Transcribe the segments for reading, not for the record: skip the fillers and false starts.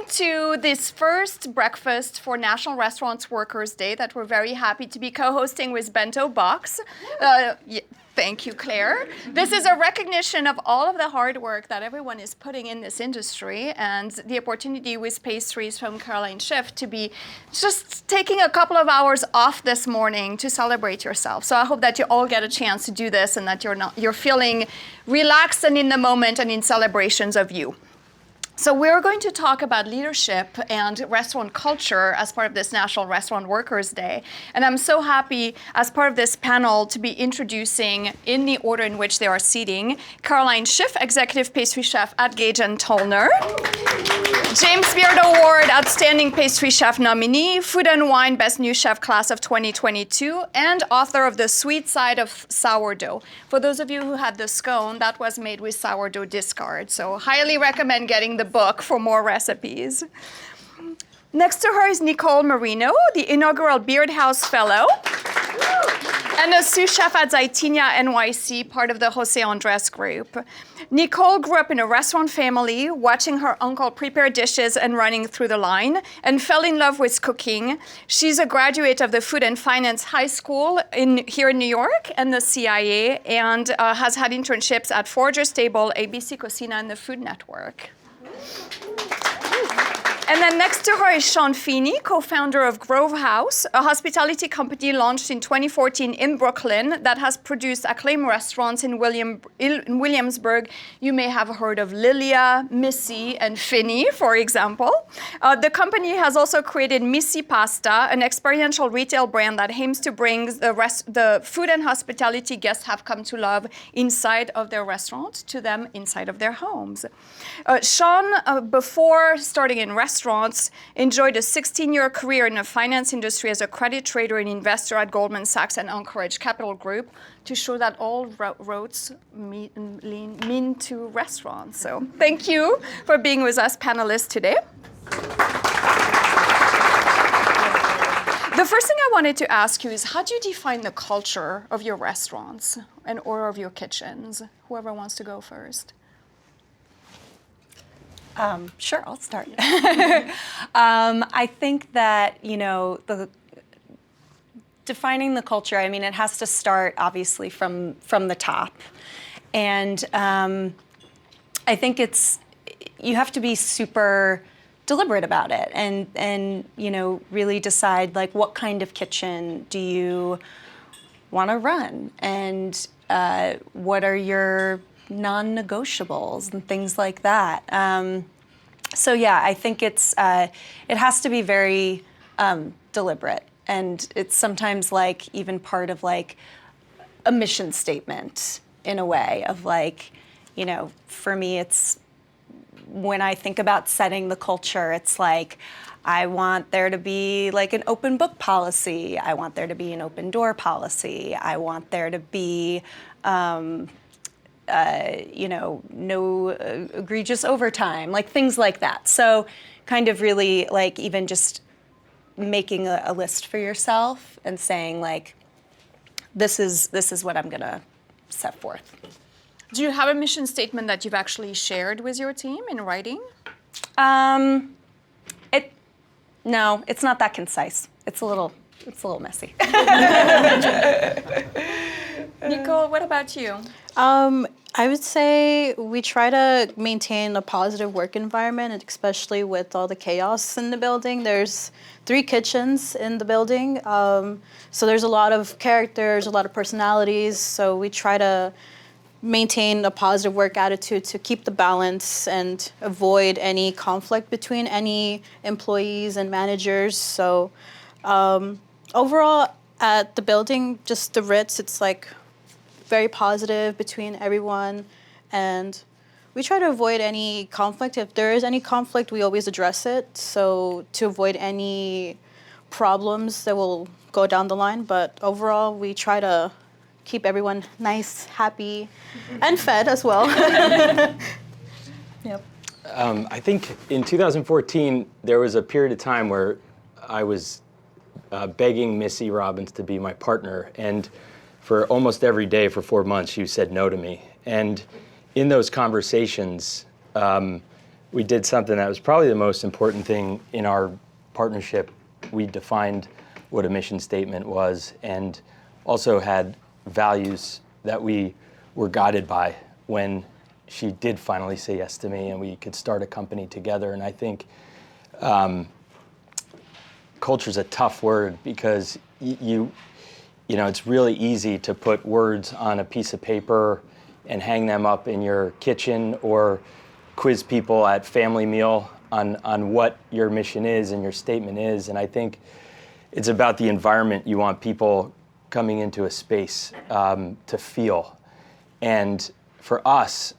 to this first breakfast for National Restaurants Workers Day that we're very happy to be co-hosting with BentoBox. Thank you, Claire. This is a recognition of all of the hard work that everyone is putting in this industry, and the opportunity with pastries from Caroline Schiff to be just taking a couple of hours off this morning to celebrate yourself. So I hope that you all get a chance to do this and that you're feeling relaxed and in the moment and in celebrations of you. So we're going to talk about leadership and restaurant culture as part of this National Restaurant Workers Day. And I'm so happy as part of this panel to be introducing, in the order in which they are seating, Caroline Schiff, Executive Pastry Chef at Gage and Tollner. James Beard Award, Outstanding Pastry Chef nominee, Food and Wine Best New Chef Class of 2022, and author of The Sweet Side of Sourdough. For those of you who had the scone, that was made with sourdough discard. So highly recommend getting the book for more recipes. Next to her is Nicole Merino, the Inaugural Beard House Fellow, and a sous chef at Zaytinya NYC, part of the Jose Andres group. Nicole grew up in a restaurant family, watching her uncle prepare dishes and running through the line, and fell in love with cooking. She's a graduate of the Food and Finance High School here in New York and the CIA, and has had internships at Forager's Table, ABC Cocina, and the Food Network. And then next to her is Sean Feeney, co-founder of Grovehouse, a hospitality company launched in 2014 in Brooklyn that has produced acclaimed restaurants in Williamsburg. You may have heard of Lilia, Missy, and Feeney, for example. The company has also created Missy Pasta, an experiential retail brand that aims to bring the food and hospitality guests have come to love inside of their restaurant to them inside of their homes. Sean, before starting in restaurants, enjoyed a 16-year career in the finance industry as a credit trader and investor at Goldman Sachs and Anchorage Capital Group to show that all roads mean to restaurants. So thank you for being with us, panelists, today. The first thing I wanted to ask you is, how do you define the culture of your restaurants or of your kitchens? Whoever wants to go first. Sure, I'll start. I think that, defining the culture, I mean, it has to start obviously from the top. And I think you have to be super deliberate about it and really decide like what kind of kitchen do you want to run and what are your non-negotiables and things like that. So yeah, I think it has to be very deliberate, and it's sometimes like even part of like a mission statement in a way of like, for me it's when I think about setting the culture, it's like I want there to be like an open book policy. I want there to be an open door policy. I want there to be no egregious overtime, like things like that. So kind of really like even just making a list for yourself and saying like, this is what I'm gonna set forth. Do you have a mission statement that you've actually shared with your team in writing? No, it's not that concise. It's a little messy. Nicole, what about you? I would say we try to maintain a positive work environment, and especially with all the chaos in the building. There's 3 kitchens in the building, so there's a lot of characters, a lot of personalities, so we try to maintain a positive work attitude to keep the balance and avoid any conflict between any employees and managers. So overall, at the building, just the Ritz, it's like very positive between everyone, and we try to avoid any conflict. If there is any conflict, we always address it, so to avoid any problems that will go down the line. But overall, we try to keep everyone nice, happy, and fed as well. Yep. I think in 2014, there was a period of time where I was begging Missy Robbins to be my partner, and for almost every day for 4 months, she said no to me. And in those conversations, we did something that was probably the most important thing in our partnership. We defined what a mission statement was and also had values that we were guided by when she did finally say yes to me and we could start a company together. And I think culture is a tough word because you know, it's really easy to put words on a piece of paper and hang them up in your kitchen or quiz people at family meal on what your mission is and your statement is. And I think it's about the environment you want people coming into a space to feel. And for us,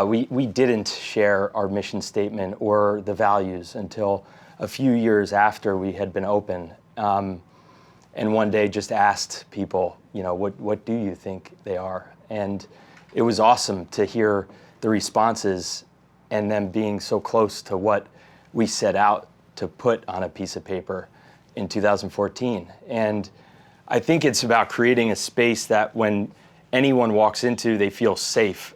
we didn't share our mission statement or the values until a few years after we had been open. And one day just asked people, you know, what do you think they are? And it was awesome to hear the responses and them being so close to what we set out to put on a piece of paper in 2014. And I think it's about creating a space that when anyone walks into, they feel safe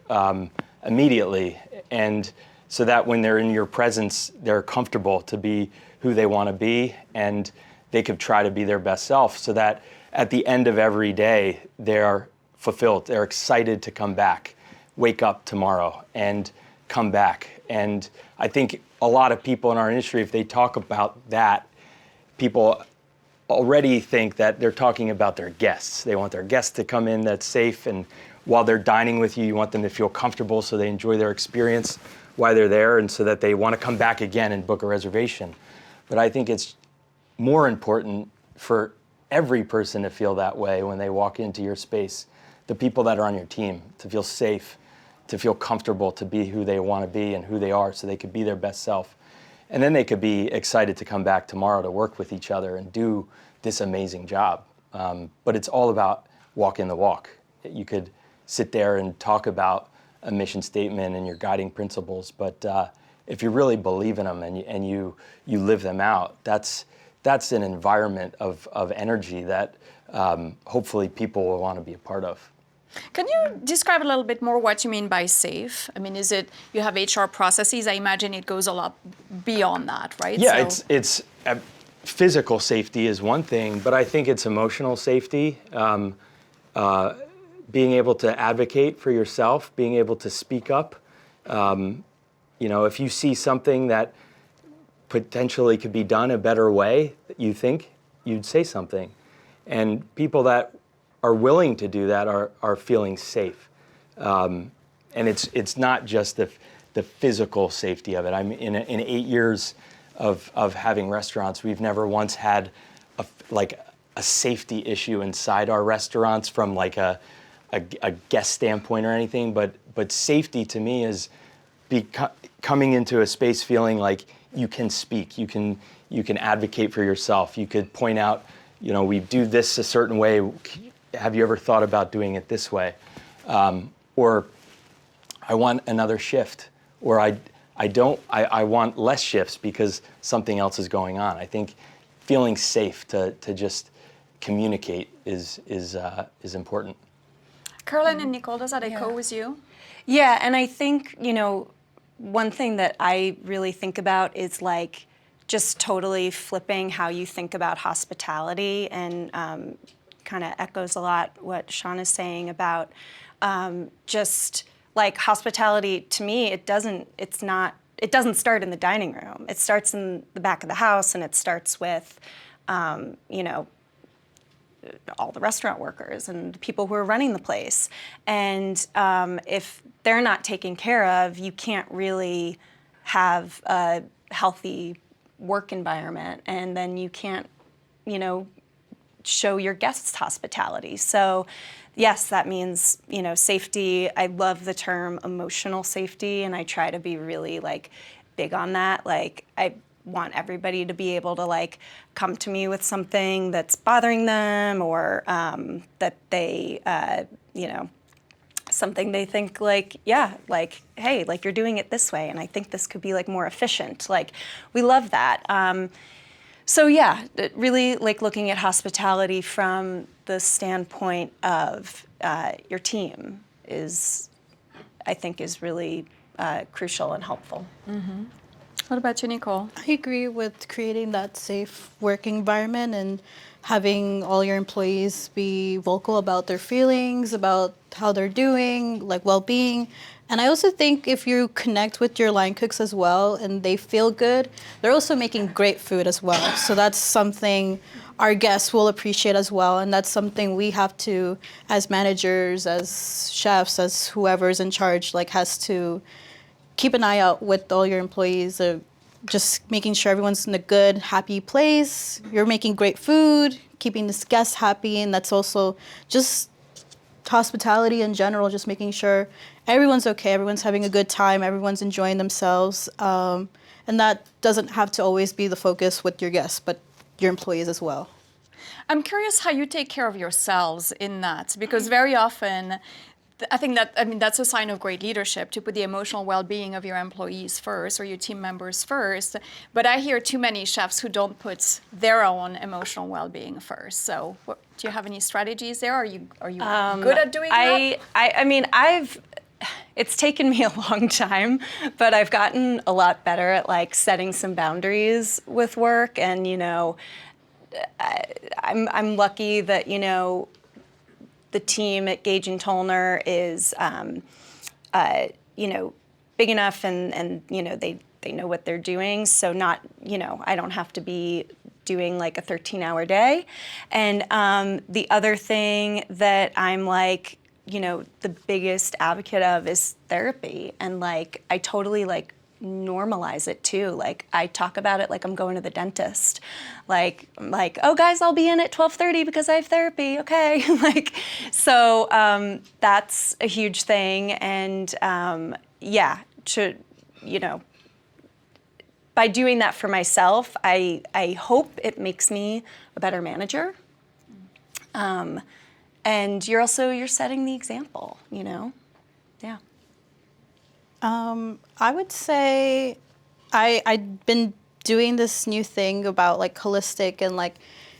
immediately. And so that when they're in your presence, they're comfortable to be who they want to be and they could try to be their best self so that at the end of every day, they're fulfilled. They're excited to come back, wake up tomorrow and come back. And I think a lot of people in our industry, if they talk about that, people already think that they're talking about their guests. They want their guests to come in that's safe, and while they're dining with you, you want them to feel comfortable so they enjoy their experience while they're there and so that they want to come back again and book a reservation. But I think it's more important for every person to feel that way when they walk into your space, the people that are on your team, to feel safe, to feel comfortable, to be who they want to be and who they are so they could be their best self. And then they could be excited to come back tomorrow to work with each other and do this amazing job. But it's all about walking the walk. You could sit there and talk about a mission statement and your guiding principles, but if you really believe in them and you live them out, that's an environment of energy that hopefully people will want to be a part of. Can you describe a little bit more what you mean by safe? I mean, is it you have HR processes? I imagine it goes a lot beyond that, right? Yeah, it's physical safety is one thing, but I think it's emotional safety. Being able to advocate for yourself, being able to speak up. You know, if you see something that potentially could be done a better way, you think you'd say something. And people that are willing to do that are feeling safe. And it's not just the physical safety of it. I'm in 8 years of having restaurants, we've never once had a safety issue inside our restaurants from like a guest standpoint or anything. But safety to me is coming into a space feeling like you can speak, you can advocate for yourself. You could point out, you know, we do this a certain way. Have you ever thought about doing it this way? Or I want another shift, or I want less shifts because something else is going on. I think feeling safe to just communicate is important. Caroline and Nicole, does that echo with you? Yeah, and I think, you know, one thing that I really think about is like just totally flipping how you think about hospitality, and kind of echoes a lot what Sean is saying about just like hospitality. To me, it doesn't start in the dining room. It starts in the back of the house, and it starts with you know, all the restaurant workers and people who are running the place. And if they're not taken care of, you can't really have a healthy work environment, and then you can't, you know, show your guests hospitality. So yes, that means, you know, safety. I love the term emotional safety, and I try to be really like big on that. Like I want everybody to be able to like come to me with something that's bothering them, or that they, you know, something they think like, yeah, like, hey, like you're doing it this way, and I think this could be like more efficient. Like we love that. So yeah, really like looking at hospitality from the standpoint of your team is, I think, is really crucial and helpful. What about you, Nicole? I agree with creating that safe work environment and having all your employees be vocal about their feelings, about how they're doing, like well-being. And I also think if you connect with your line cooks as well and they feel good, they're also making great food as well. So that's something our guests will appreciate as well. And that's something we have to, as managers, as chefs, as whoever's in charge, like has to keep an eye out with all your employees, just making sure everyone's in a good, happy place. You're making great food, keeping the guests happy, and that's also just hospitality in general, just making sure everyone's okay, everyone's having a good time, everyone's enjoying themselves. And that doesn't have to always be the focus with your guests, but your employees as well. I'm curious how you take care of yourselves in that, because very often I think that's a sign of great leadership to put the emotional well-being of your employees first or your team members first. But I hear too many chefs who don't put their own emotional well-being first. So, do you have any strategies there? Are you good at doing that? I mean, it's taken me a long time, but I've gotten a lot better at like setting some boundaries with work, and I'm lucky that the team at Gage and Tollner is, big enough and they know what they're doing. So I don't have to be doing like a 13-hour day. And the other thing that I'm like, the biggest advocate of is therapy. And like, I totally like normalize it too. Like I talk about it like I'm going to the dentist. Like, oh guys, I'll be in at 12:30 because I have therapy. Okay. So that's a huge thing. And by doing that for myself, I hope it makes me a better manager. And you're setting the example, Yeah. I would say I've been doing this new thing about like holistic and like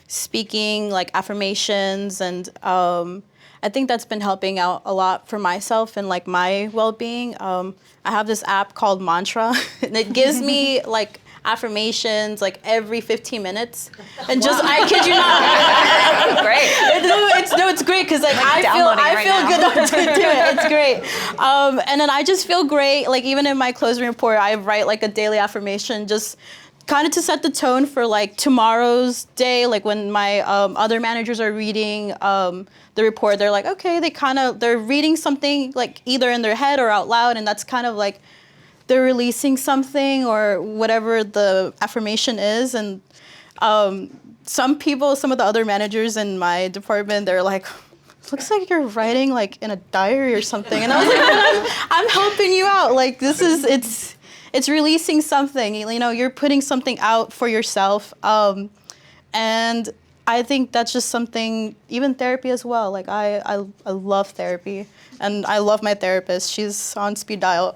speaking like affirmations, and I think that's been helping out a lot for myself and like my well-being. I have this app called Mantra, and it gives me like affirmations like every 15 minutes, and I kid you not. Great. It's great because like I feel good enough to do it. It's great. And then I just feel great. Like even in my closing report, I write like a daily affirmation, just kind of to set the tone for like tomorrow's day. Like when my other managers are reading the report, they're like, okay, they're reading something like either in their head or out loud, and that's kind of like they're releasing something or whatever the affirmation is. And some of the other managers in my department, they're like, looks like you're writing like in a diary or something. And I was like, I'm helping you out. Like it's releasing something, you're putting something out for yourself. And I think that's just something, even therapy as well. Like I love therapy, and I love my therapist. She's on speed dial.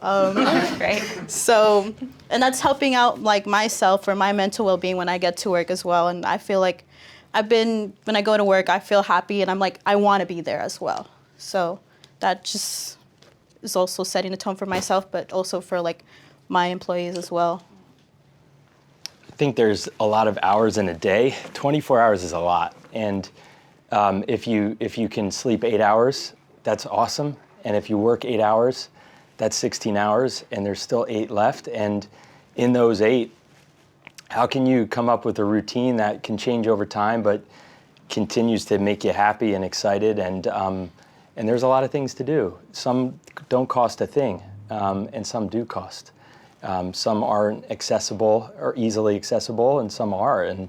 Great. So, and that's helping out like myself or my mental well-being when I get to work as well. And I feel like when I go to work, I feel happy, and I'm like, I want to be there as well. So that just is also setting the tone for myself, but also for like my employees as well. I think there's a lot of hours in a day. 24 hours is a lot. And if you can sleep 8 hours, that's awesome. And if you work 8 hours, that's 16 hours, and there's still 8 left. And in those 8, how can you come up with a routine that can change over time, but continues to make you happy and excited? And there's a lot of things to do. Some don't cost a thing, and some do cost. Some aren't accessible or easily accessible, and some are. And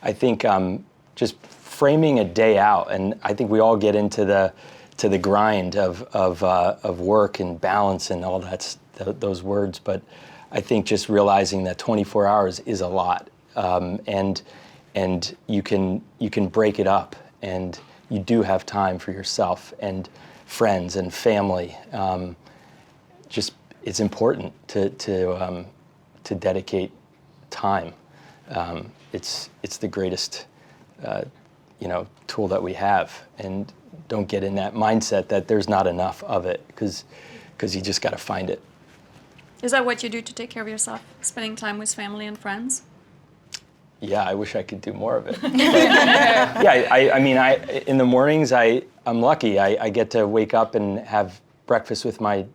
I think just framing a day out, and I think we all get into the grind of work and balance and all those words. But I think just realizing that 24 hours is a lot, and you can break it up, and you do have time for yourself and friends and family. It's important to dedicate time. It's the greatest tool that we have, and don't get in that mindset that there's not enough of it, because you just got to find it. Is that what you do to take care of yourself? Spending time with family and friends? Yeah, I wish I could do more of it. Yeah, I mean, in the mornings, I'm lucky. I get to wake up and have breakfast with my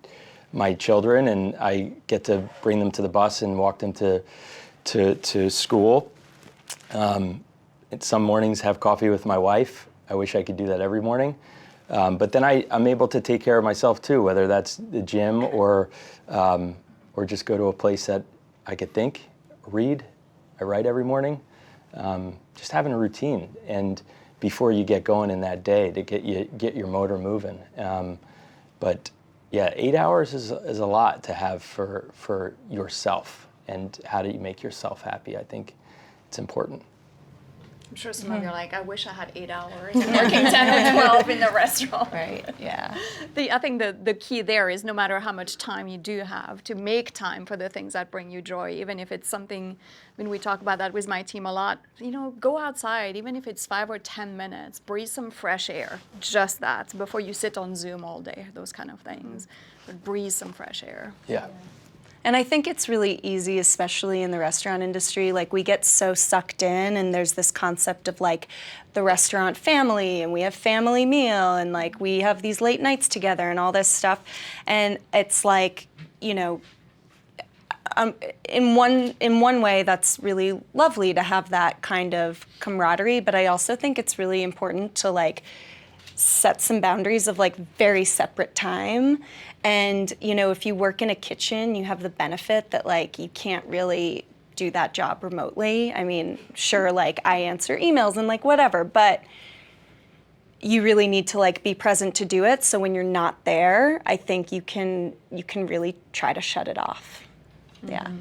children, and I get to bring them to the bus and walk them to school. Some mornings have coffee with my wife. I wish I could do that every morning. But then I'm able to take care of myself too, whether that's the gym or just go to a place that I could think, read. I write every morning. Just having a routine, and before you get going in that day to get your motor moving. But yeah, 8 hours is a lot to have for yourself, and how do you make yourself happy? I think it's important. I'm sure some of you are like, I wish I had 8 hours and working 10 or 12 in the restaurant. Right, yeah. I think the key there is no matter how much time you do have, to make time for the things that bring you joy, even if it's something, when we talk about that with my team a lot, go outside, even if it's 5 or 10 minutes, breathe some fresh air, just that, before you sit on Zoom all day, those kind of things. But breathe some fresh air. Yeah. And I think it's really easy, especially in the restaurant industry, like we get so sucked in, and there's this concept of like the restaurant family, and we have family meal, and like we have these late nights together and all this stuff. And it's like, in one way that's really lovely to have that kind of camaraderie, but I also think it's really important to like set some boundaries of like very separate time. And, if you work in a kitchen, you have the benefit that like you can't really do that job remotely. I mean, sure, like I answer emails and like whatever, but you really need to like be present to do it. So when you're not there, I think you can really try to shut it off. Yeah.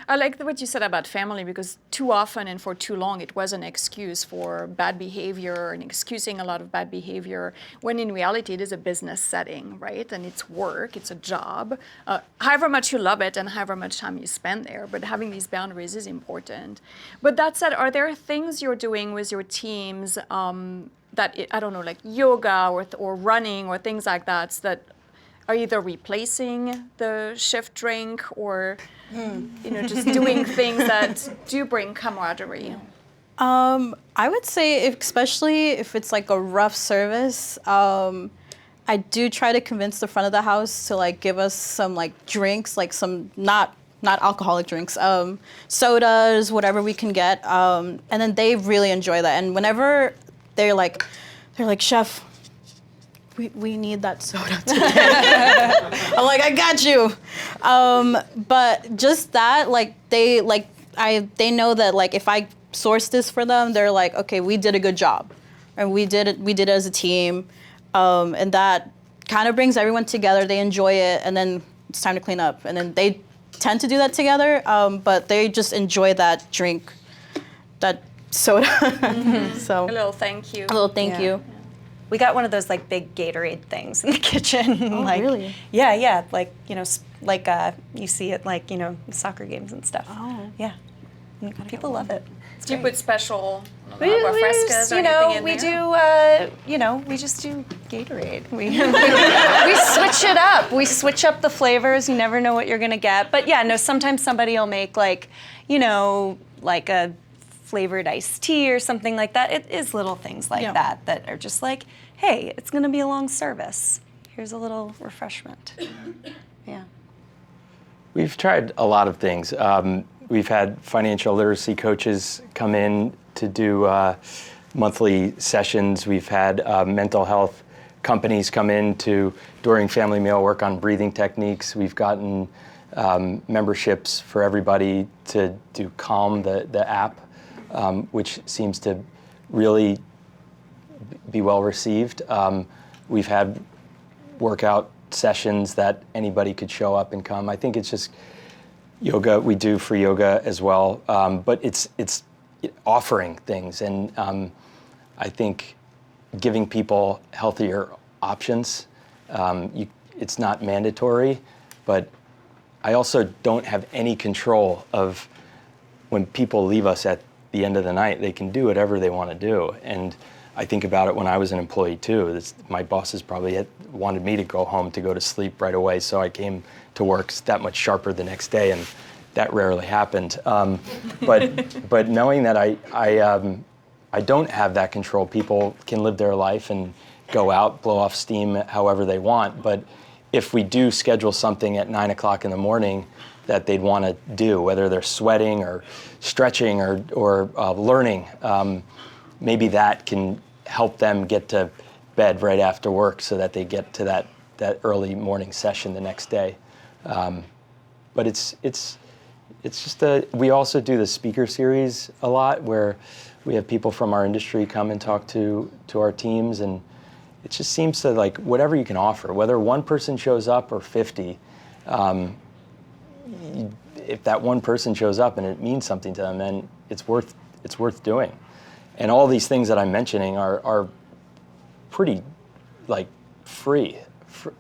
I like what you said about family, because too often and for too long it was an excuse for bad behavior and excusing a lot of bad behavior, when in reality it is a business setting, right? And it's work, it's a job, however much you love it and however much time you spend there, but having these boundaries is important. But that said, are there things you're doing with your teams I don't know, like yoga or running or things like that are either replacing the shift drink or just doing things that do bring camaraderie? I would say, especially if it's like a rough service, I do try to convince the front of the house to like give us some like drinks, like some not alcoholic drinks, sodas, whatever we can get, and then they really enjoy that. And whenever they're like, Chef, we need that soda today. I'm like, I got you. But just that, like they know that like if I source this for them, they're like, okay, we did a good job, and we did it as a team, and that kind of brings everyone together. They enjoy it, and then it's time to clean up, and then they tend to do that together. But they just enjoy that drink, that soda. So A little thank you. a little thank you. We got one of those like big Gatorade things in the kitchen. Oh, like, really? Yeah, like you see it like soccer games and stuff. Oh. Yeah, people love it. Do you put special We refrescas or anything in we there? we just do Gatorade. We switch it up. We switch up the flavors. You never know what you're gonna get. But yeah, no. Sometimes somebody will make like a flavored iced tea or something like that. It is little things like that are just like, hey, it's gonna be a long service. Here's a little refreshment. Yeah. We've tried a lot of things. We've had financial literacy coaches come in to do monthly sessions. We've had mental health companies come in during family meal, work on breathing techniques. We've gotten memberships for everybody to do Calm, the app, which seems to really be well received. We've had workout sessions that anybody could show up and come. I think it's just yoga. We do free yoga as well, but it's offering things, and I think giving people healthier options. It's not mandatory, but I also don't have any control of when people leave us at the end of the night. They can do whatever they want to do, and I think about it when I was an employee too. My bosses probably wanted me to go home to go to sleep right away, so I came to work that much sharper the next day, and that rarely happened. But knowing that I don't have that control, people can live their life and go out, blow off steam however they want. But if we do schedule something at 9 o'clock in the morning that they'd want to do, whether they're sweating or stretching or learning, maybe that can help them get to bed right after work so that they get to that early morning session the next day. But it's just we also do the speaker series a lot where we have people from our industry come and talk to our teams, and it just seems to like whatever you can offer, whether one person shows up or 50, if that one person shows up and it means something to them, then it's worth doing. And all these things that I'm mentioning are pretty like free.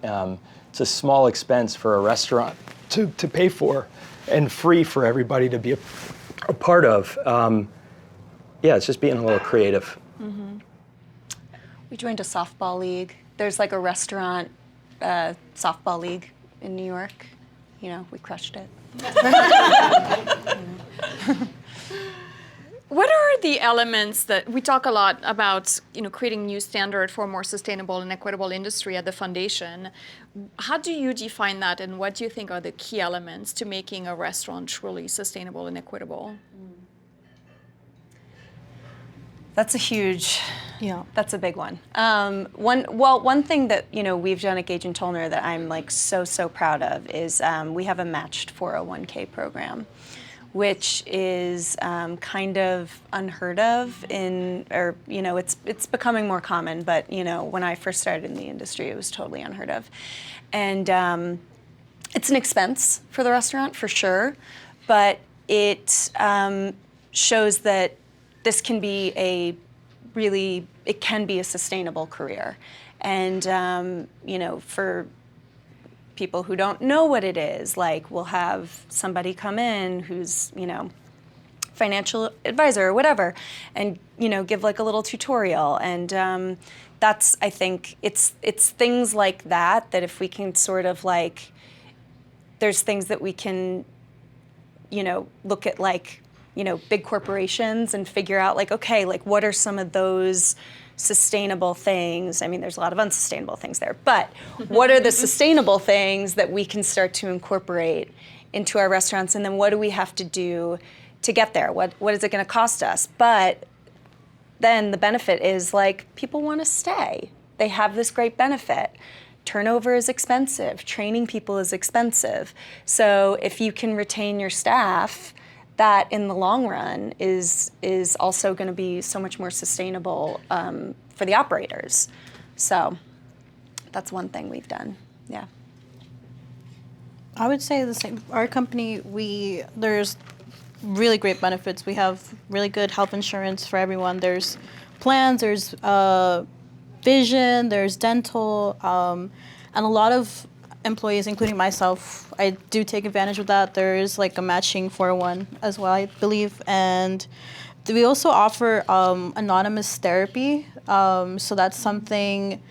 It's a small expense for a restaurant to pay for, and free for everybody to be a part of. Yeah, it's just being a little creative. Mm-hmm. We joined a softball league. There's like a restaurant softball league in New York. You know, we crushed it. What are the elements that we talk a lot about, creating new standard for a more sustainable and equitable industry at the foundation? How do you define that, and what do you think are the key elements to making a restaurant truly sustainable and equitable? That's that's a big one. One thing that we've done at Gage and Tollner that I'm like so proud of is we have a matched 401k program, which is kind of unheard of it's becoming more common, but when I first started in the industry, it was totally unheard of. And it's an expense for the restaurant for sure, but it shows that this can be it can be a sustainable career. And for people who don't know what it is, like we'll have somebody come in who's, financial advisor or whatever, and, give like a little tutorial. And that's, I think, it's things like that if we can sort of like, there's things that we can, look at like, big corporations and figure out like, okay, like what are some of those sustainable things? I mean, there's a lot of unsustainable things there, but what are the sustainable things that we can start to incorporate into our restaurants? And then what do we have to do to get there? What is it going to cost us? But then the benefit is like people want to stay. They have this great benefit. Turnover is expensive. Training people is expensive. So if you can retain your staff, that in the long run is also going to be so much more sustainable for the operators. So that's one thing we've done. Yeah. I would say the same. Our company, there's really great benefits. We have really good health insurance for everyone. There's plans, there's vision, there's dental, and a lot of employees, including myself, I do take advantage of that. There is like a matching 401 as well, I believe. And we also offer anonymous therapy. So that's something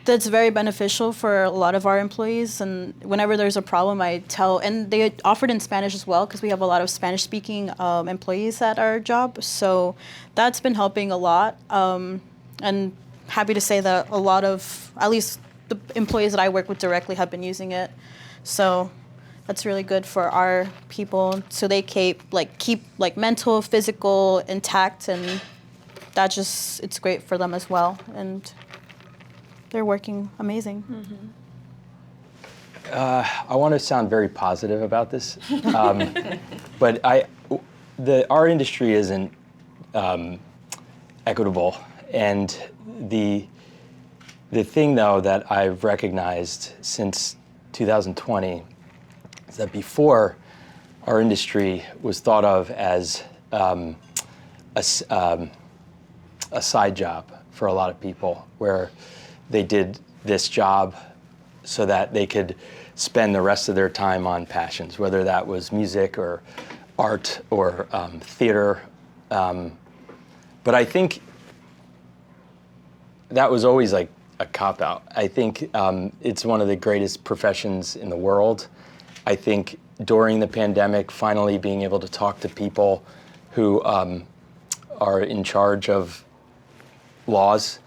that's very beneficial for a lot of our employees. And whenever there's a problem, and they offer it in Spanish as well, because we have a lot of Spanish-speaking employees at our job. So that's been helping a lot. And happy to say that a lot of, at least the employees that I work with directly have been using it. So that's really good for our people. So they keep mental, physical intact, and it's great for them as well. And they're working amazing. Mm-hmm. I want to sound very positive about this, but our industry isn't equitable, and the thing, though, that I've recognized since 2020 is that before, our industry was thought of as a side job for a lot of people, where they did this job so that they could spend the rest of their time on passions, whether that was music or art or theater. But I think that was always like a cop-out. I think it's one of the greatest professions in the world. I think during the pandemic, finally being able to talk to people who are in charge of laws,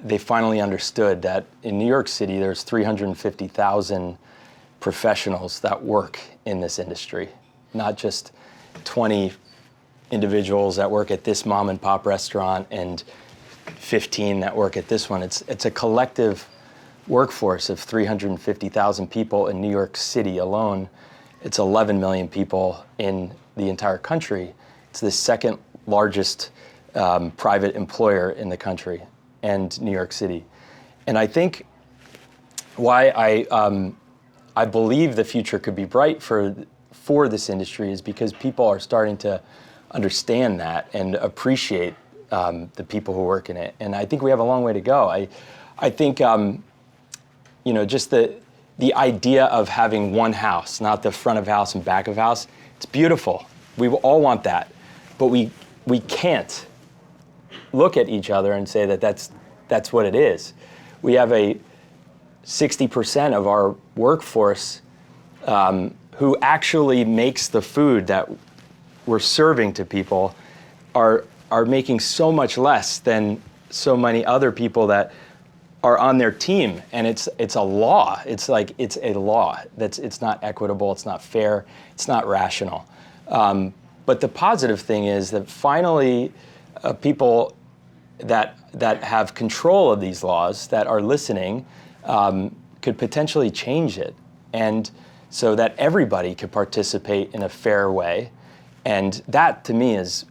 they finally understood that in New York City, there's 350,000 professionals that work in this industry, not just 20 individuals that work at this mom and pop restaurant and 15 that work at this one. It's a collective workforce of 350,000 people in New York City alone. It's 11 million people in the entire country. It's the second largest private employer in the country, and New York City. And I think why I believe the future could be bright for this industry is because people are starting to understand that and appreciate the people who work in it. And I think we have a long way to go. I think just the idea of having one house, not the front of house and back of house, it's beautiful. We all want that, but we can't look at each other and say that that's what it is. We have 60% of our workforce who actually makes the food that we're serving to people are making so much less than so many other people that are on their team, and it's a law. It's a law. It's not equitable. It's not fair. It's not rational. But the positive thing is that finally, people that have control of these laws, that are listening, could potentially change it, and so that everybody could participate in a fair way, and that to me is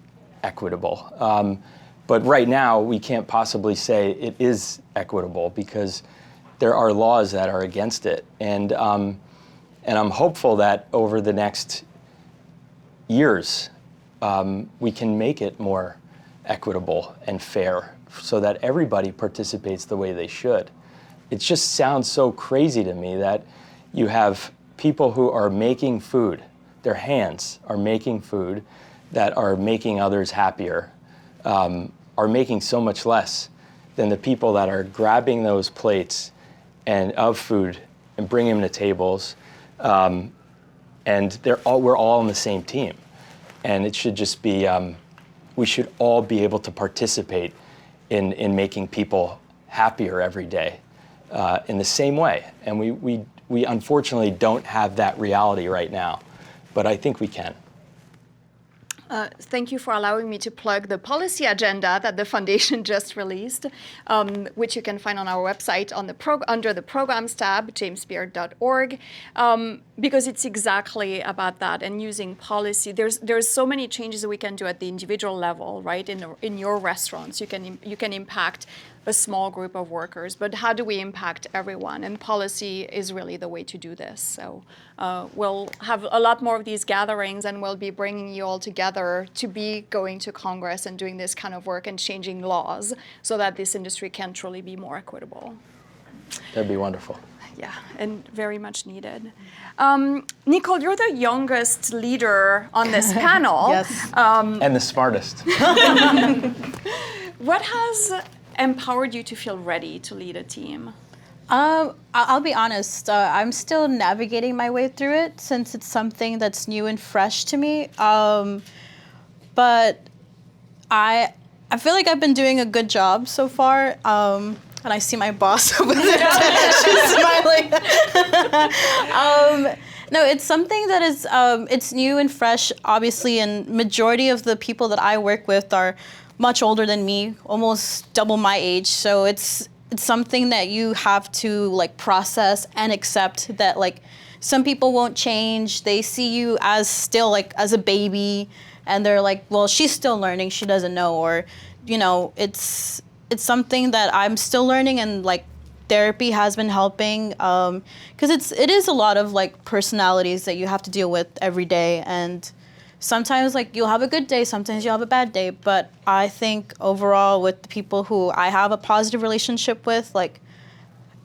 equitable. But right now, we can't possibly say it is equitable because there are laws that are against it. And I'm hopeful that over the next years, we can make it more equitable and fair so that everybody participates the way they should. It just sounds so crazy to me that you have people who are making food, their hands are making food that are making others happier, are making so much less than the people that are grabbing those plates of food and bringing them to tables, and we're all on the same team. And it should just be, we should all be able to participate in making people happier every day in the same way. And we unfortunately don't have that reality right now, but I think we can. Thank you for allowing me to plug the policy agenda that the foundation just released, which you can find on our website under the programs tab, jamesbeard.org, because it's exactly about that and using policy. There's so many changes that we can do at the individual level, right? In your restaurants, you can impact a small group of workers, but how do we impact everyone? And policy is really the way to do this. So we'll have a lot more of these gatherings, and we'll be bringing you all together to be going to Congress and doing this kind of work and changing laws so that this industry can truly be more equitable. That'd be wonderful. Yeah, and very much needed. Nicole, you're the youngest leader on this panel. Yes. And the smartest. What has empowered you to feel ready to lead a team? I'll be honest, I'm still navigating my way through it since it's something that's new and fresh to me. But I feel like I've been doing a good job so far. And I see my boss over there. She's smiling. No, it's something that is, it's new and fresh, obviously, and majority of the people that I work with are much older than me, almost double my age. So it's something that you have to like process and accept that like some people won't change. They see you as still like as a baby, and they're like, well, she's still learning, she doesn't know, or it's something that I'm still learning, and like therapy has been helping because it is a lot of like personalities that you have to deal with every day, and sometimes like you'll have a good day, sometimes you'll have a bad day, but I think overall with the people who I have a positive relationship with, like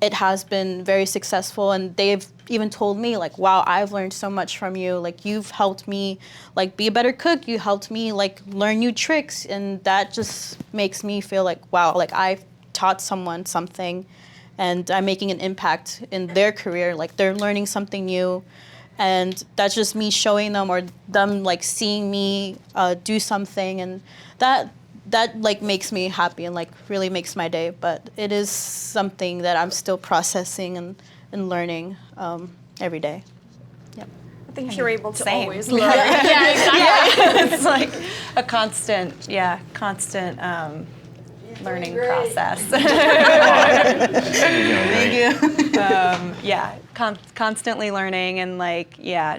it has been very successful, and they've even told me like, wow, I've learned so much from you. Like you've helped me like be a better cook. You helped me like learn new tricks, and that just makes me feel like, wow, like I've taught someone something and I'm making an impact in their career, like they're learning something new. And that's just me showing them or them like seeing me do something, and that like makes me happy and like really makes my day. But it is something that I'm still processing and learning every day. I think you're able to same. always learn. Yeah, exactly. It's like a constant learning process. Thank you. Constantly learning, and like,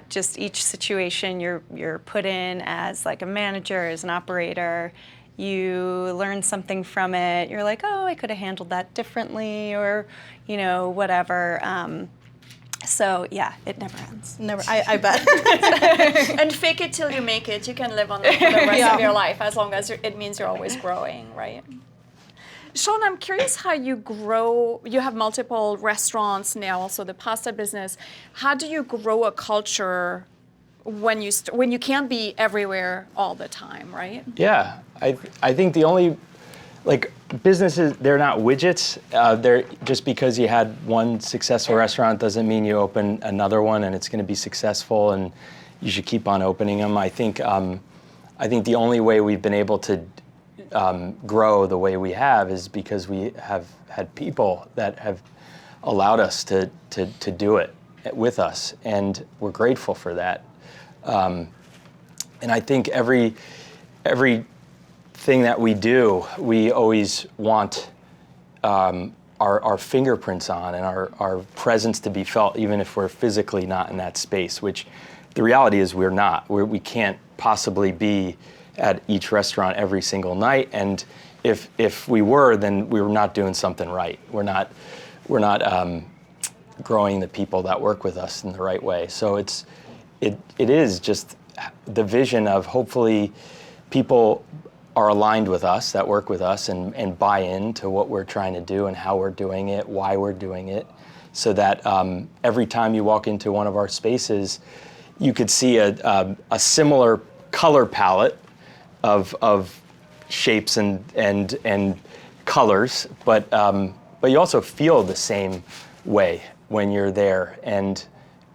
just each situation you're put in as like a manager, as an operator, you learn something from it. You're like, oh, I could have handled that differently, or whatever. So yeah, it never ends. Never, I bet. And fake it till you make it. You can live on that for the rest of your life, as long as it means you're always growing, right? Sean, I'm curious how you grow. You have multiple restaurants now, also the pasta business. How do you grow a culture when you can't be everywhere all the time, right? Yeah, I think the only, like, businesses, they're not widgets. They're just because you had one successful restaurant doesn't mean you open another one and it's going to be successful, and you should keep on opening them. I think the only way we've been able to grow the way we have is because we have had people that have allowed us to do it with us, and we're grateful for that. And I think every thing that we do, we always want our fingerprints on and our presence to be felt, even if we're physically not in that space, which the reality is we're not. We can't possibly be at each restaurant every single night, and if we were, then we were not doing something right. We're not growing the people that work with us in the right way. So it is just the vision of hopefully people are aligned with us, that work with us, and buy into what we're trying to do and how we're doing it, why we're doing it, so that every time you walk into one of our spaces, you could see a similar color palette of shapes and colors, but you also feel the same way when you're there and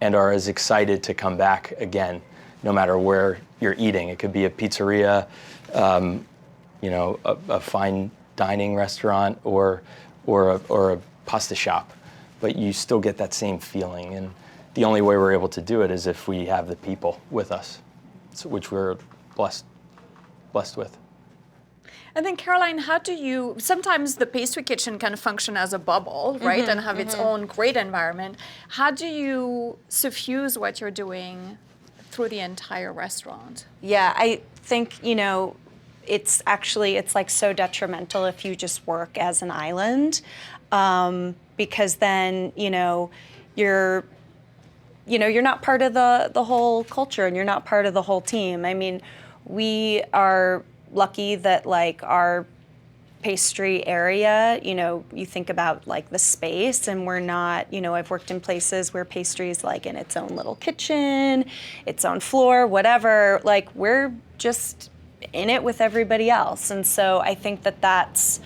are as excited to come back again, no matter where you're eating. It could be a pizzeria, a fine dining restaurant, or a pasta shop, but you still get that same feeling. And the only way we're able to do it is if we have the people with us, which we're blessed with. And then Caroline, how do you, sometimes the pastry kitchen can function as a bubble, right, and have its own great environment. How do you suffuse what you're doing through the entire restaurant? Yeah, I think, it's like so detrimental if you just work as an island, because then, you're not part of the whole culture, and you're not part of the whole team. I mean, we are lucky that like our pastry area, you think about like the space, and we're not, I've worked in places where pastry is like in its own little kitchen, its own floor, whatever, like we're just in it with everybody else. And so I think that's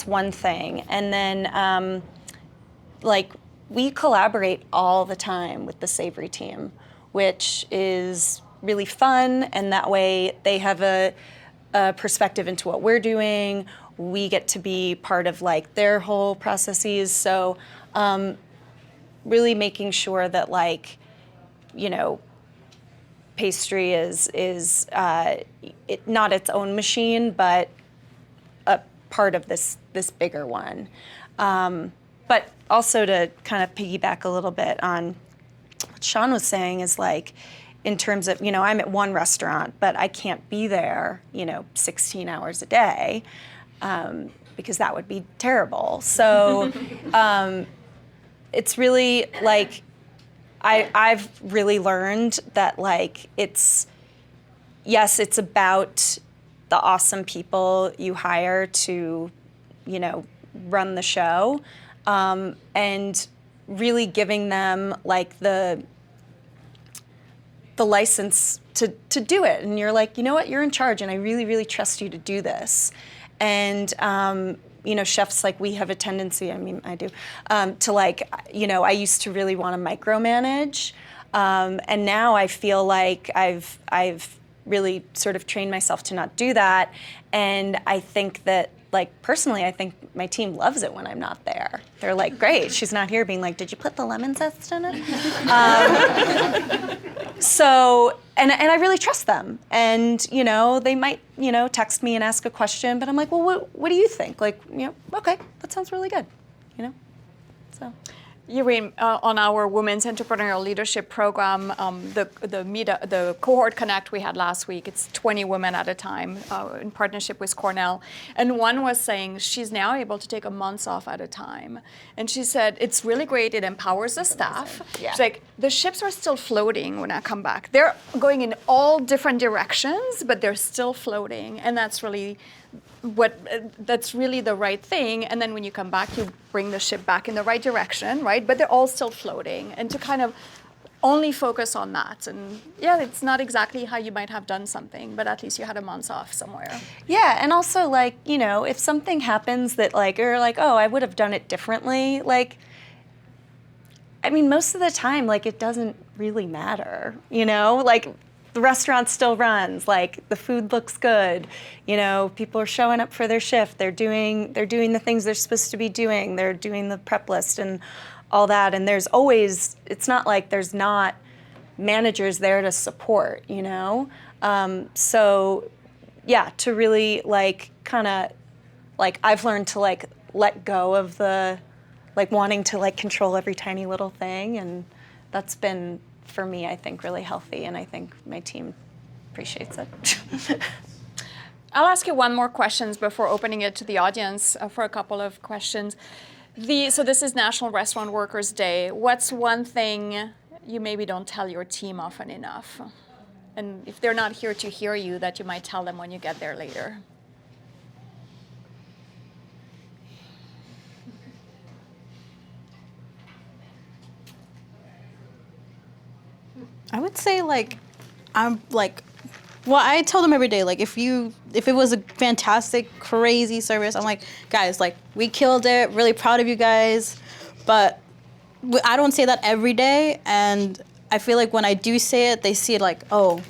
one thing. And then like we collaborate all the time with the savory team, which is really fun, and that way they have a perspective into what we're doing. We get to be part of like their whole processes. So really making sure that like, pastry is not its own machine, but a part of this bigger one. But also to kind of piggyback a little bit on what Sean was saying is like, in terms of, I'm at one restaurant, but I can't be there, 16 hours a day, because that would be terrible. So it's really like, I've really learned that like, it's about the awesome people you hire to, run the show, and really giving them like the license to do it. And you're like, you know what, you're in charge, and I really, really trust you to do this. And chefs, like, we have a tendency, I mean, I do, to, like, I used to really want to micromanage. And now I feel like I've really sort of trained myself to not do that. And I think that, like, personally, I think my team loves it when I'm not there. They're like, great, she's not here, being like, did you put the lemon zest in it? So, and I really trust them. And, they might, text me and ask a question, but I'm like, well, what do you think? Like, okay, that sounds really good, so. Irene, on our Women's Entrepreneurial Leadership Program, the cohort connect we had last week, it's 20 women at a time in partnership with Cornell. And one was saying she's now able to take a month off at a time. And she said, it's really great, it empowers the staff. Yeah. She's like, the ships are still floating when I come back. They're going in all different directions, but they're still floating. And that's really that's really the right thing. And then when you come back, you bring the ship back in the right direction, right? But they're all still floating. And to kind of only focus on that. And yeah, it's not exactly how you might have done something, but at least you had a month off somewhere. Yeah, and also, like, if something happens that, like, or like, oh, I would have done it differently, like, I mean, most of the time, like, it doesn't really matter, like, the restaurant still runs, like, the food looks good, people are showing up for their shift, they're doing the things they're supposed to be doing, they're doing the prep list and all that, and there's always, it's not like there's not managers there to support, so yeah, to really, like, kind of, like, I've learned to, like, let go of the, like, wanting to, like, control every tiny little thing, and that's been, for me, I think, really healthy, and I think my team appreciates it. I'll ask you one more question before opening it to the audience for a couple of questions. So this is National Restaurant Workers Day. What's one thing you maybe don't tell your team often enough? And if they're not here to hear you, that you might tell them when you get there later? I would say, like, I tell them every day, like, if it was a fantastic, crazy service, I'm like, guys, like, we killed it, really proud of you guys, but I don't say that every day, and I feel like when I do say it, they see it like, oh,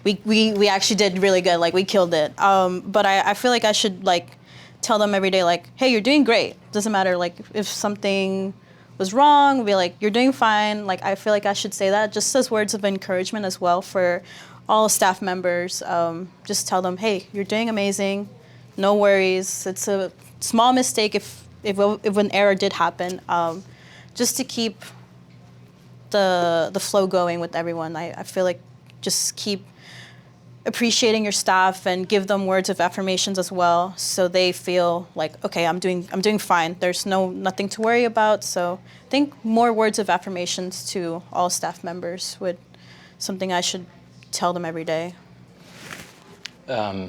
we actually did really good, like, we killed it. But I feel like I should, like, tell them every day, like, hey, you're doing great. Doesn't matter, like, if something was wrong, be like, you're doing fine. Like, I feel like I should say that just as words of encouragement as well for all staff members. Just tell them, hey, you're doing amazing. No worries. It's a small mistake if an error did happen. Just to keep the flow going with everyone. I feel like just keep appreciating your staff and give them words of affirmations as well, so they feel like, okay, I'm doing fine. There's nothing to worry about. So I think more words of affirmations to all staff members would something I should tell them every day. I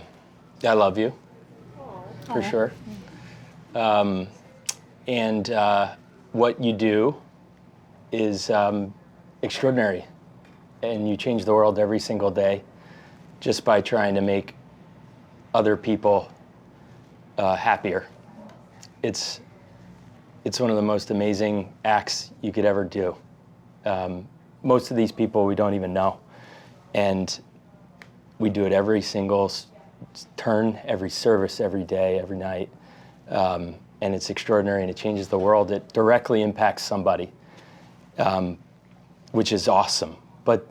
love you, for sure. And what you do is extraordinary, and you change the world every single day, just by trying to make other people happier. It's one of the most amazing acts you could ever do. Most of these people we don't even know. And we do it every single turn, every service, every day, every night. And it's extraordinary, and it changes the world. It directly impacts somebody, which is awesome. But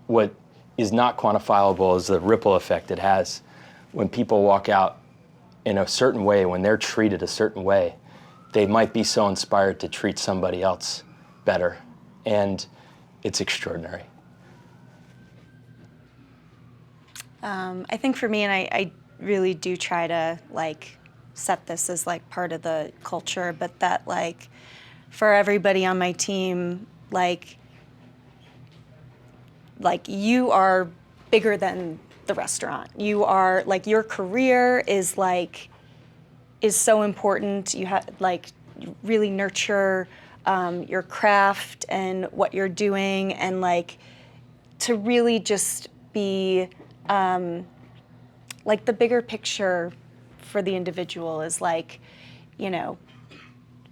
what is not quantifiable is the ripple effect it has when people walk out in a certain way, when they're treated a certain way. They might be so inspired to treat somebody else better, and it's extraordinary. I think for me, and I really do try to, like, set this as, like, part of the culture, but that, like, for everybody on my team, like you are bigger than the restaurant. You are, like, your career is so important. You have, like, really nurture your craft and what you're doing, and, like, to really just be, like, the bigger picture for the individual is, like,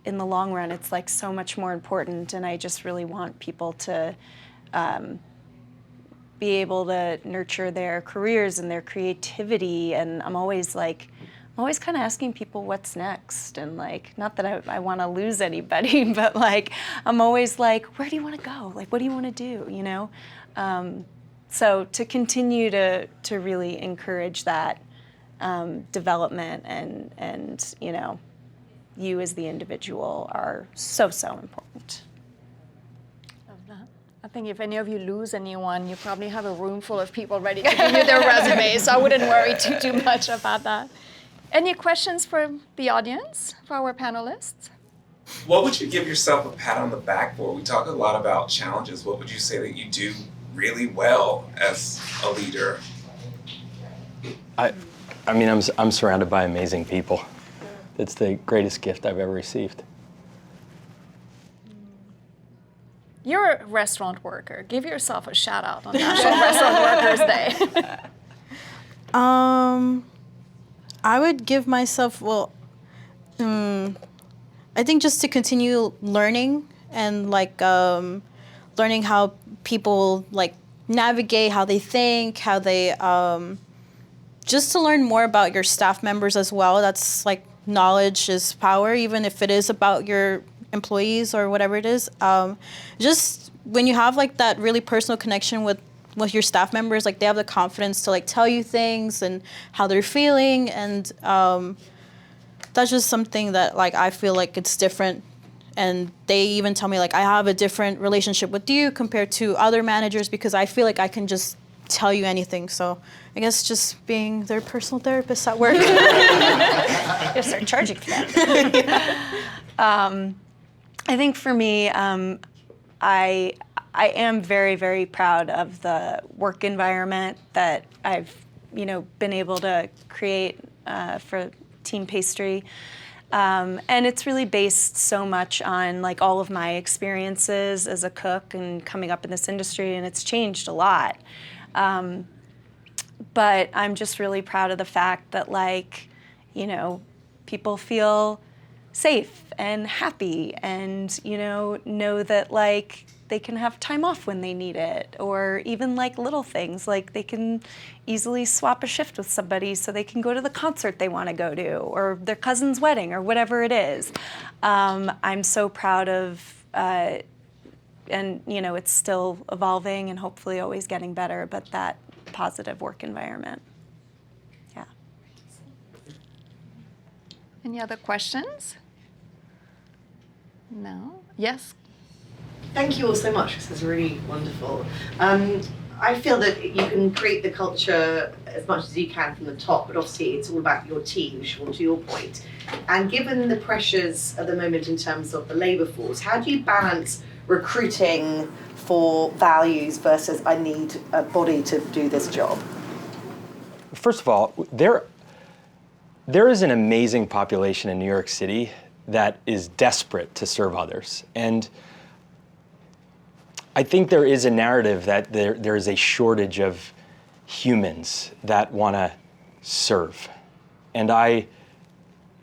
in the long run, it's like so much more important, and I just really want people to be able to nurture their careers and their creativity. And I'm always kind of asking people what's next, and like, not that I want to lose anybody, but like, I'm always like, where do you want to go? Like, what do you want to do? So to continue to really encourage that development and you as the individual are so important. Love that. I think if any of you lose anyone, you probably have a room full of people ready to give you their resumes, so I wouldn't worry too much about that. Any questions for the audience, for our panelists? What would you give yourself a pat on the back for? We talk a lot about challenges. What would you say that you do really well as a leader? I mean, I'm surrounded by amazing people. It's the greatest gift I've ever received. You're a restaurant worker. Give yourself a shout out on National Restaurant Workers Day. I would give myself, I think just to continue learning and like learning how people like navigate, how they think, how they, just to learn more about your staff members as well. That's like knowledge is power, even if it is about your employees or whatever it is. Just when you have like that really personal connection with your staff members, like they have the confidence to like tell you things and how they're feeling, and that's just something that like I feel like it's different. And they even tell me like I have a different relationship with you compared to other managers because I feel like I can just tell you anything. So I guess just being their personal therapist at work. You start charging for that. I think for me, I am very, very proud of the work environment that I've, been able to create for Team Pastry. And it's really based so much on like all of my experiences as a cook and coming up in this industry, and it's changed a lot. But I'm just really proud of the fact that people feel safe and happy and, know that like they can have time off when they need it, or even like little things like they can easily swap a shift with somebody so they can go to the concert they want to go to, or their cousin's wedding, or whatever it is. I'm so proud of, and it's still evolving and hopefully always getting better, but that positive work environment. Yeah. Any other questions? No? Yes? Thank you all so much. This is really wonderful. I feel that you can create the culture as much as you can from the top, but obviously it's all about your team, Sean, to your point. And given the pressures at the moment in terms of the labour force, how do you balance recruiting for values versus I need a body to do this job? First of all, there is an amazing population in New York City that is desperate to serve others. And I think there is a narrative that there is a shortage of humans that want to serve. And I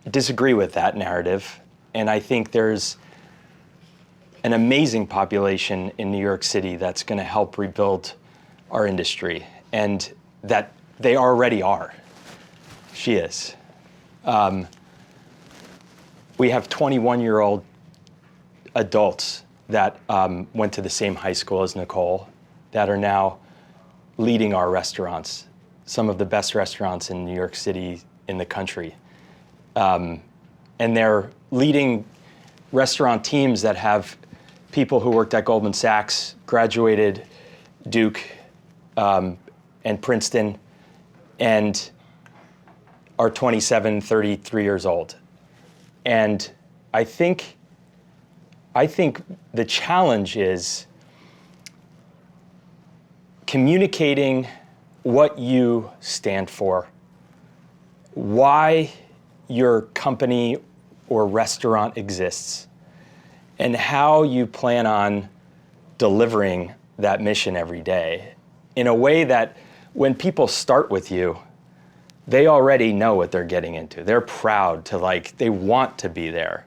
disagree with that narrative. And I think there's an amazing population in New York City that's going to help rebuild our industry, and that they already are. She is. We have 21-year-old adults that went to the same high school as Nicole that are now leading our restaurants, some of the best restaurants in New York City in the country. And they're leading restaurant teams that have people who worked at Goldman Sachs, graduated Duke and Princeton, and are 27, 33 years old. And I think the challenge is communicating what you stand for, why your company or restaurant exists, and how you plan on delivering that mission every day in a way that when people start with you, they already know what they're getting into. They're proud to they want to be there.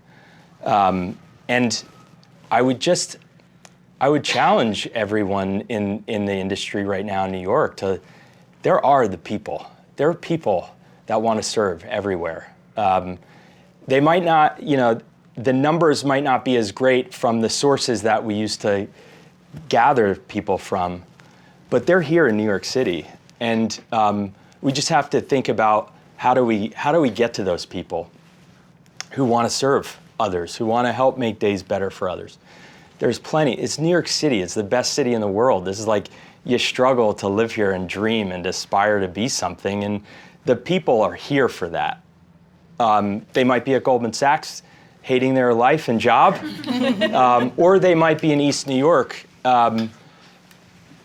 And I would challenge everyone in the industry right now in New York there are the people. There are people that want to serve everywhere. They might not, the numbers might not be as great from the sources that we used to gather people from, but they're here in New York City. And we just have to think about how do we get to those people who want to serve others, who want to help make days better for others. There's plenty. It's New York City. It's the best city in the world. This is you struggle to live here and dream and aspire to be something, and the people are here for that. They might be at Goldman Sachs hating their life and job, or they might be in East New York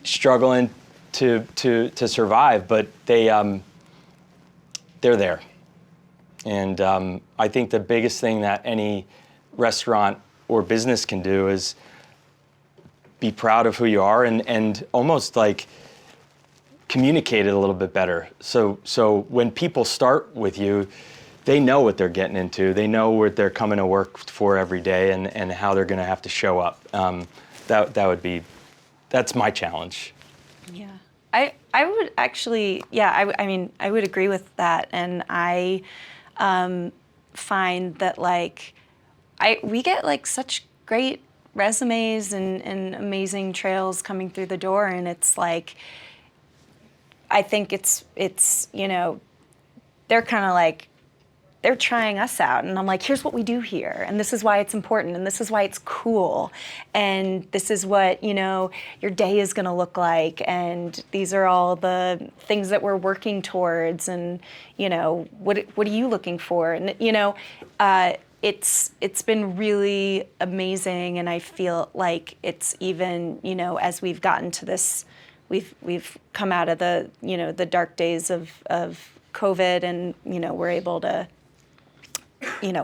struggling to survive, but they're there. And I think the biggest thing that any restaurant or business can do is be proud of who you are and almost communicate it a little bit better. So when people start with you, they know what they're getting into. They know what they're coming to work for every day and how they're going to have to show up. That's my challenge. Yeah, I would actually, I mean, I would agree with that. And I find that we get such great resumes and amazing trails coming through the door. And it's I think it's they're kind of they're trying us out, and I'm here's what we do here, and this is why it's important, and this is why it's cool, and this is what your day is going to look like, and these are all the things that we're working towards, and what are you looking for, and it's been really amazing, and I feel like it's even as we've gotten to this, we've come out of the the dark days of COVID, and we're able to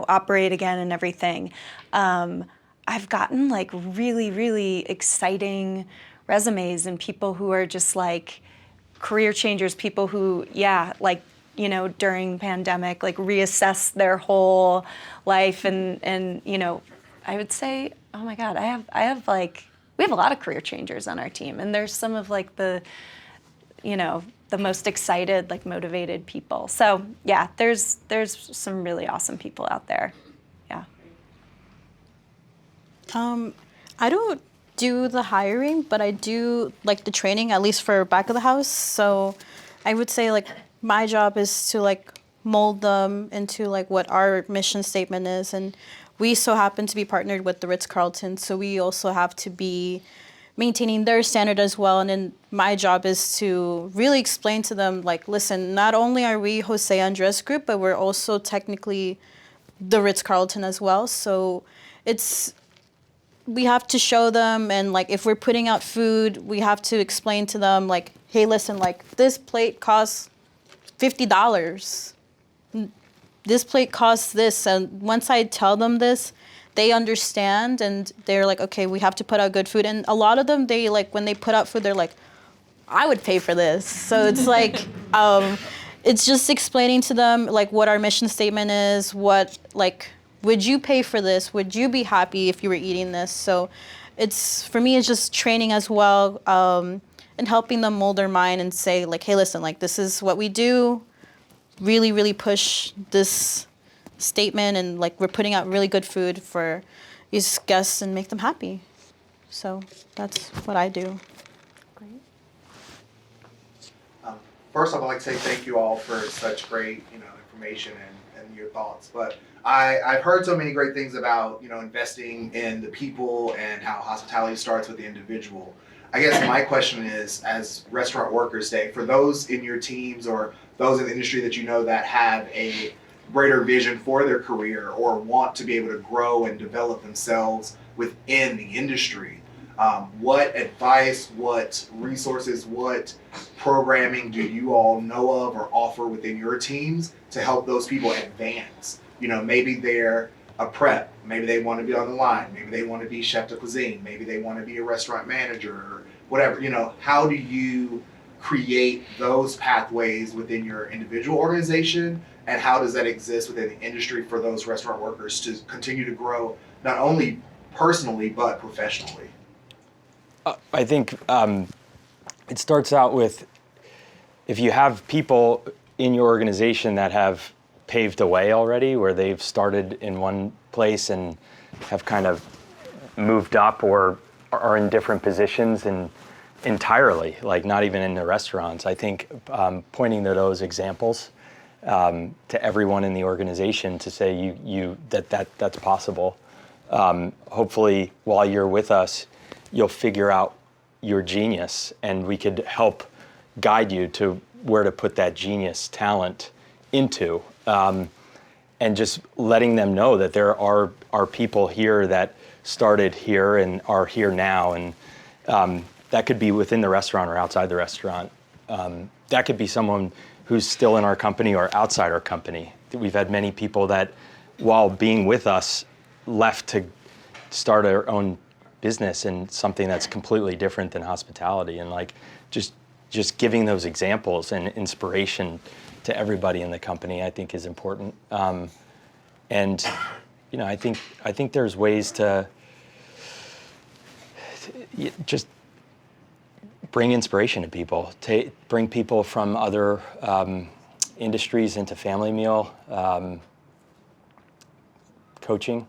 operate again and everything. I've gotten really, really exciting resumes and people who are just career changers, people who, during pandemic, reassess their whole life. And I would say, oh my God, we have a lot of career changers on our team. And there's some of the most excited, motivated people. So yeah, there's some really awesome people out there. Yeah. I don't do the hiring, but I do the training, at least for back of the house. So I would say my job is to mold them into what our mission statement is. And we so happen to be partnered with the Ritz-Carlton, so we also have to be maintaining their standard as well. And then my job is to really explain to them, listen, not only are we Jose Andres Group, but we're also technically the Ritz-Carlton as well. So we have to show them, and if we're putting out food, we have to explain to them, hey, listen, this plate costs $50. This plate costs this. And once I tell them this, they understand, and they're okay, we have to put out good food. And a lot of them, they when they put out food, they're I would pay for this. So it's it's just explaining to them what our mission statement is, what would you pay for this? Would you be happy if you were eating this? So for me, it's just training as well, and helping them mold their mind and say hey, listen, this is what we do. Really, really push this statement, and we're putting out really good food for these guests and make them happy. So that's what I do. Great. First off, I'd like to say thank you all for such great information and your thoughts. But I've heard so many great things about investing in the people and how hospitality starts with the individual. I guess my question is, as restaurant workers say, for those in your teams or those in the industry that that have a greater vision for their career or want to be able to grow and develop themselves within the industry, what advice, what resources, what programming do you all know of or offer within your teams to help those people advance? Maybe they're a prep, maybe they want to be on the line, maybe they want to be chef de cuisine, maybe they want to be a restaurant manager or whatever. How do you create those pathways within your individual organization, and how does that exist within the industry for those restaurant workers to continue to grow, not only personally, but professionally? I think it starts out with, if you have people in your organization that have paved a way already, where they've started in one place and have kind of moved up or are in different positions and entirely, like not even in the restaurants. I think pointing to those examples to everyone in the organization to say that's possible. Hopefully, while you're with us, you'll figure out your genius, and we could help guide you to where to put that genius talent into, and just letting them know that there are people here that started here and are here now, and that could be within the restaurant or outside the restaurant. That could be someone who's still in our company or outside our company. We've had many people that, while being with us, left to start our own business in something that's completely different than hospitality, and like just giving those examples and inspiration to everybody in the company, I think, is important. And you know, I think there's ways to just bring inspiration to people, bring people from other industries into family meal coaching.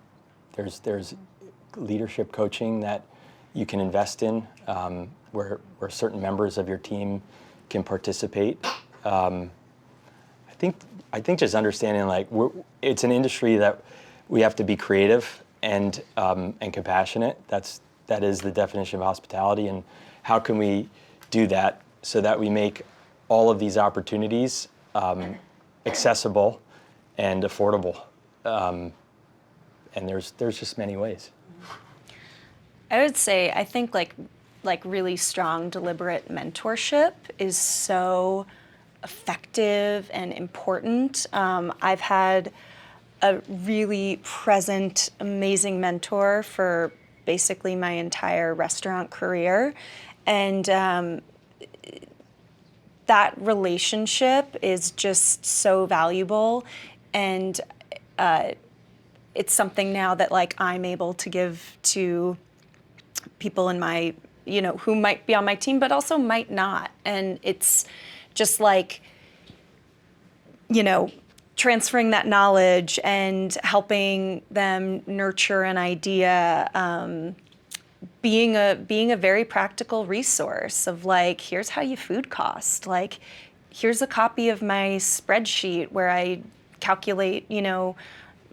There's leadership coaching that you can invest in, where certain members of your team can participate. I think just understanding, like, it's an industry that we have to be creative and compassionate. That is the definition of hospitality. And how can we do that so that we make all of these opportunities accessible and affordable? And there's just many ways. I would say, I think like really strong, deliberate mentorship is so effective and important. I've had a really present, amazing mentor for basically my entire restaurant career. And that relationship is just so valuable. And it's something now that, like, I'm able to give to people in my, who might be on my team, but also might not. And it's just like, transferring that knowledge and helping them nurture an idea, being a very practical resource of, like, here's how you food cost. Like, here's a copy of my spreadsheet where I calculate,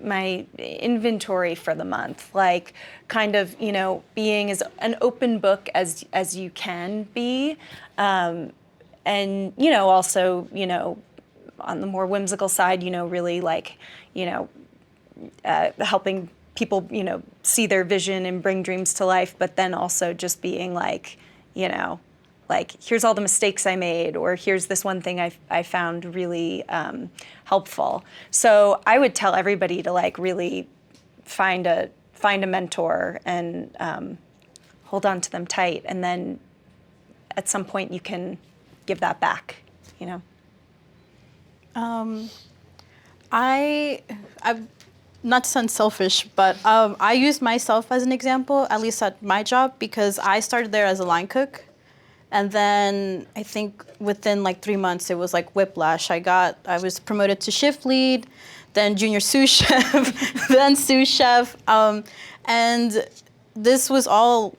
my inventory for the month. Like, kind of, being as an open book as you can be. And, also, on the more whimsical side, really, like, helping people, see their vision and bring dreams to life, but then also just being like, like, here's all the mistakes I made, or here's this one thing I found really helpful. So I would tell everybody to, like, really find a mentor and hold on to them tight, and then at some point you can give that back, I've not to sound selfish, but I use myself as an example, at least at my job, because I started there as a line cook. And then I think within like 3 months, it was like whiplash. I was promoted to shift lead, then junior sous chef, then sous chef. And this was all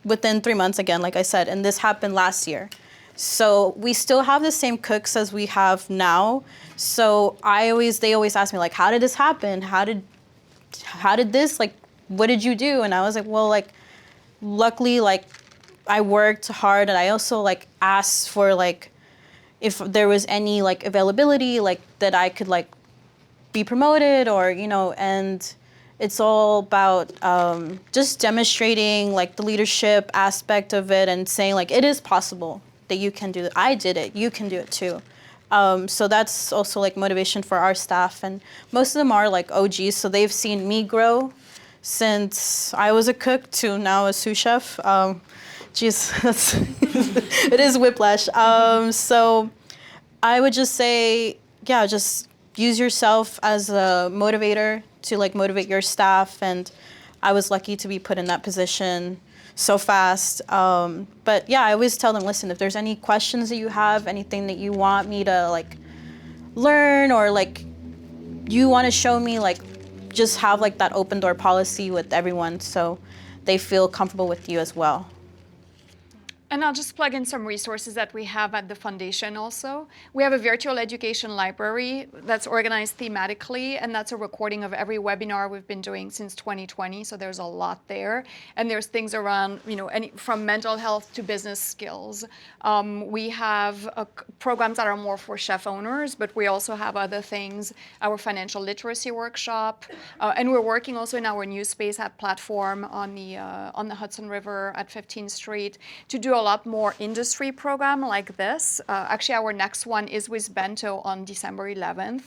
within 3 months again, like I said, and this happened last year. So we still have the same cooks as we have now. So they always ask me, like, how did this happen? How did this, like, what did you do? And I was like, well, like, luckily, like, I worked hard, and I also, like, asked for, like, if there was any, like, availability, like, that I could, like, be promoted, or, and it's all about just demonstrating, like, the leadership aspect of it and saying, like, it is possible that you can do it. I did it. You can do it too. So that's also, like, motivation for our staff, and most of them are, like, OGs, so they've seen me grow since I was a cook to now a sous chef. Geez, that's it is whiplash. So I would just say, yeah, just use yourself as a motivator to like motivate your staff. And I was lucky to be put in that position so fast. But yeah, I always tell them, listen, if there's any questions that you have, anything that you want me to like learn or like you want to show me, like just have like that open door policy with everyone so they feel comfortable with you as well. And I'll just plug in some resources that we have at the foundation also. We have a virtual education library that's organized thematically, and that's a recording of every webinar we've been doing since 2020, so there's a lot there. And there's things around, from mental health to business skills. We have programs that are more for chef owners, but we also have other things, our financial literacy workshop, and we're working also in our new space at platform on the Hudson River at 15th Street to do a lot more industry program like this. Actually, our next one is with Bento on December 11th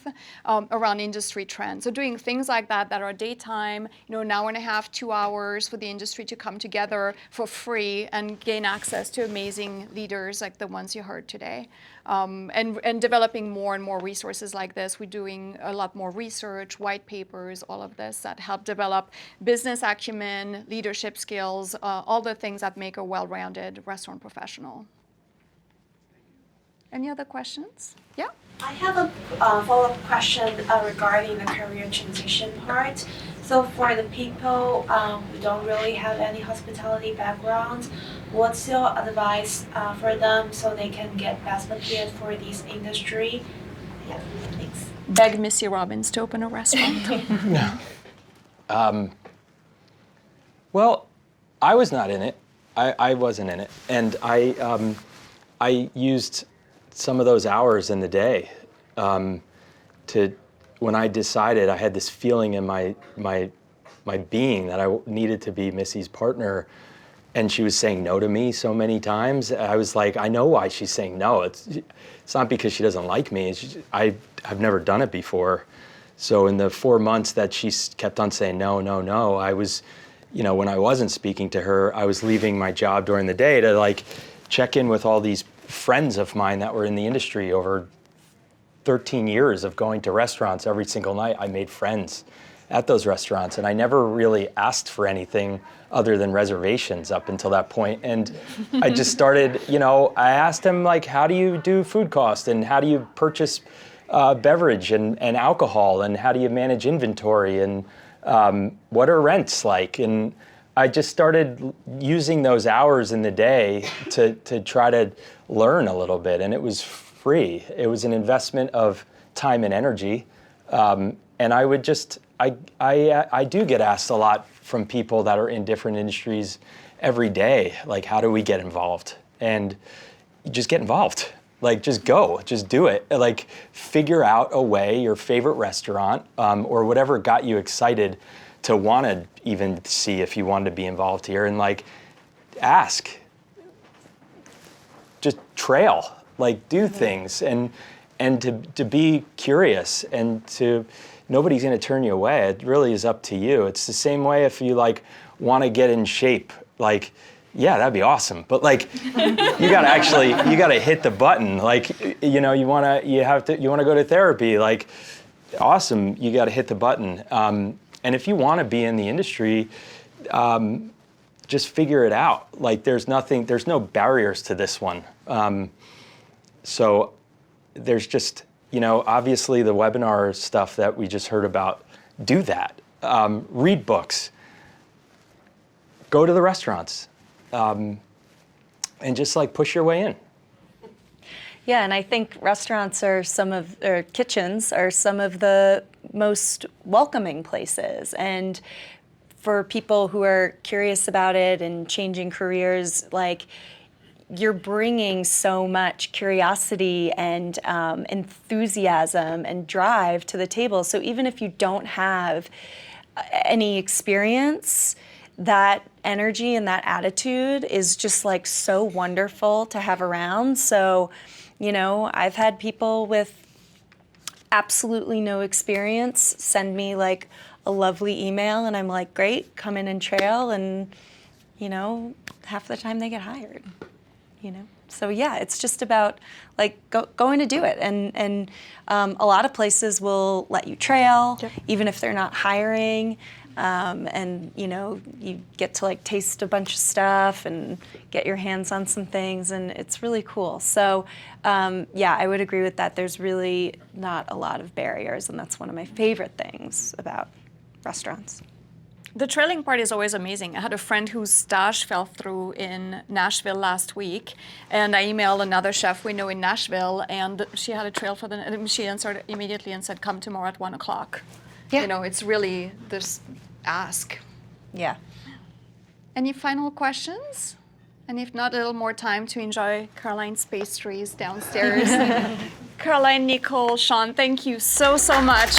around industry trends. So doing things like that are daytime, an hour and a half, 2 hours for the industry to come together for free and gain access to amazing leaders like the ones you heard today. And developing more and more resources like this. We're doing a lot more research, white papers, all of this that help develop business acumen, leadership skills, all the things that make a well-rounded restaurant professional. Any other questions? Yeah? I have a follow-up question regarding the career transition part. So for the people who don't really have any hospitality background, what's your advice for them so they can get best prepared for this industry? Yeah, thanks. Beg Missy Robbins to open a restaurant. Well, I was not in it. I wasn't in it. And I used some of those hours in the day when I decided, I had this feeling in my being that I needed to be Missy's partner, and she was saying no to me so many times. I was like, I know why she's saying no. It's not because she doesn't like me. I've never done it before. So in the 4 months that she kept on saying no, no, no, I was, when I wasn't speaking to her, I was leaving my job during the day to like check in with all these friends of mine that were in the industry. Over 13 years of going to restaurants every single night, I made friends at those restaurants, and I never really asked for anything other than reservations up until that point. And I just started, I asked him like, how do you do food cost, and how do you purchase beverage and alcohol, and how do you manage inventory, and what are rents like? And I just started using those hours in the day to try to learn a little bit, and it was free. It was an investment of time and energy, and I would just, I do get asked a lot from people that are in different industries every day, like, how do we get involved? And you just get involved. Like, just go, just do it. Like, figure out a way, your favorite restaurant, or whatever got you excited to want to even see if you wanted to be involved here, and like, ask. Just trail, like, do things, and to be curious, and nobody's gonna turn you away. It really is up to you. It's the same way if you like want to get in shape, like, yeah, that'd be awesome. But like, you gotta hit the button. Like, you wanna go to therapy. Like, awesome, you gotta hit the button. And if you want to be in the industry, just figure it out. Like, there's no barriers to this one. So there's just, obviously the webinar stuff that we just heard about, do that. Read books. Go to the restaurants. And just like push your way in. Yeah, and I think restaurants or kitchens are some of the most welcoming places. And for people who are curious about it and changing careers, like, you're bringing so much curiosity and enthusiasm and drive to the table. So even if you don't have any experience, that energy and that attitude is just like so wonderful to have around. So, I've had people with absolutely no experience send me like a lovely email, and I'm like, great, come in and trail, and you know, half the time they get hired, you know. So yeah, it's just about like going to do it, and a lot of places will let you trail, even if they're not hiring, and you know, you get to like taste a bunch of stuff and get your hands on some things, and it's really cool. So yeah, I would agree with that. There's really not a lot of barriers, and that's one of my favorite things about restaurants. The trailing part is always amazing. I had a friend whose stage fell through in Nashville last week, and I emailed another chef we know in Nashville, and she had a trail for she answered immediately and said, "Come tomorrow at 1 o'clock." Yeah. You know, it's really this ask. Yeah. Any final questions? And if not, a little more time to enjoy Caroline's pastries downstairs. Caroline, Nicole, Sean, thank you so much.